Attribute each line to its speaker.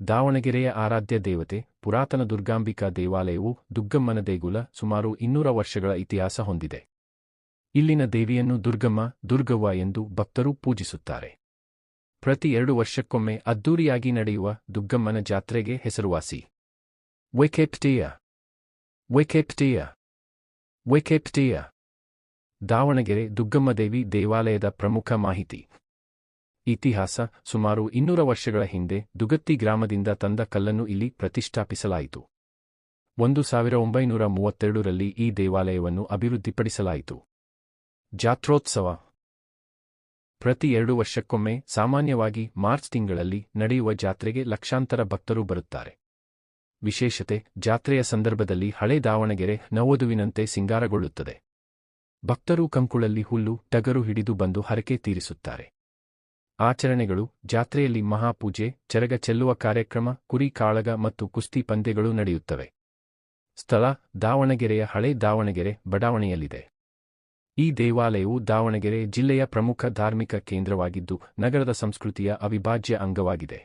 Speaker 1: ದಾವಣಗೆರೆಯ ಆರಾಧ್ಯ ದೇವತೆ, ಪುರಾತನ ದುರ್ಗಾಂಬಿಕಾ ದೇವಾಲಯವು ದುಗ್ಗಮ್ಮನ ದೇಗುಲ ಸುಮಾರು 200 ವರ್ಷಗಳ ಇತಿಹಾಸ ಹೊಂದಿದೆ. ಇಲ್ಲಿನ ದೇವಿಯನ್ನು ದುರ್ಗಮ್ಮ, ದುರ್ಗವ್ವ ಎಂದು ಭಕ್ತರು ಪೂಜಿಸುತ್ತಾರೆ. ಪ್ರತಿ 2 ವರ್ಷಕ್ಕೊಮ್ಮೆ ಅದ್ದೂರಿಯಾಗಿ ನಡೆಯುವ ದುಗ್ಗಮ್ಮನ ಜಾತ್ರೆಗೆ ಹೆಸರುವಾಸಿ. ವೆಕೆಪ್ಟಿಯ ದಾವಣಗೆರೆ ದುಗ್ಗಮ್ಮದೇವಿ ದೇವಾಲಯದ ಪ್ರಮುಖ ಮಾಹಿತಿ. ಇತಿಹಾಸ: ಸುಮಾರು 200 ವರ್ಷಗಳ ಹಿಂದೆ ದುಗತ್ತಿ ಗ್ರಾಮದಿಂದ ತಂದ ಕಲ್ಲನ್ನು ಇಲ್ಲಿ ಪ್ರತಿಷ್ಠಾಪಿಸಲಾಯಿತು. 1932ರಲ್ಲಿ ಈ ದೇವಾಲಯವನ್ನು ಅಭಿವೃದ್ಧಿಪಡಿಸಲಾಯಿತು. ಜಾತ್ರೋತ್ಸವ: ಪ್ರತಿ 2 ವರ್ಷಕ್ಕೊಮ್ಮೆ, ಸಾಮಾನ್ಯವಾಗಿ ಮಾರ್ಚ್ ತಿಂಗಳಲ್ಲಿ ನಡೆಯುವ ಜಾತ್ರೆಗೆ ಲಕ್ಷಾಂತರ ಭಕ್ತರು ಬರುತ್ತಾರೆ. ವಿಶೇಷತೆ: ಜಾತ್ರೆಯ ಸಂದರ್ಭದಲ್ಲಿ ಹಳೆ ದಾವಣಗೆರೆ ನವವಧುವಿನಂತೆ ಸಿಂಗಾರಗೊಳ್ಳುತ್ತದೆ. ಭಕ್ತರು ಕಂಕುಳಲ್ಲಿ ಹುಲ್ಲು, ಟಗರು ಹಿಡಿದು ಬಂದು ಹರಕೆ ತೀರಿಸುತ್ತಾರೆ. ಆಚರಣೆಗಳು: ಜಾತ್ರೆಯಲ್ಲಿ ಮಹಾಪೂಜೆ, ಚರಗ ಚೆಲ್ಲುವ ಕಾರ್ಯಕ್ರಮ, ಕುರಿ ಕಾಳಗ ಮತ್ತು ಕುಸ್ತಿ ಪಂದ್ಯಗಳು ನಡೆಯುತ್ತವೆ. ಸ್ಥಳ: ದಾವಣಗೆರೆಯ ಹಳೆ ದಾವಣಗೆರೆ ಬಡಾವಣೆಯಲ್ಲಿದೆ. ಈ ದೇವಾಲಯವು ದಾವಣಗೆರೆ ಜಿಲ್ಲೆಯ ಪ್ರಮುಖ ಧಾರ್ಮಿಕ ಕೇಂದ್ರವಾಗಿದ್ದು, ನಗರದ ಸಂಸ್ಕೃತಿಯ ಅವಿಭಾಜ್ಯ ಅಂಗವಾಗಿದೆ.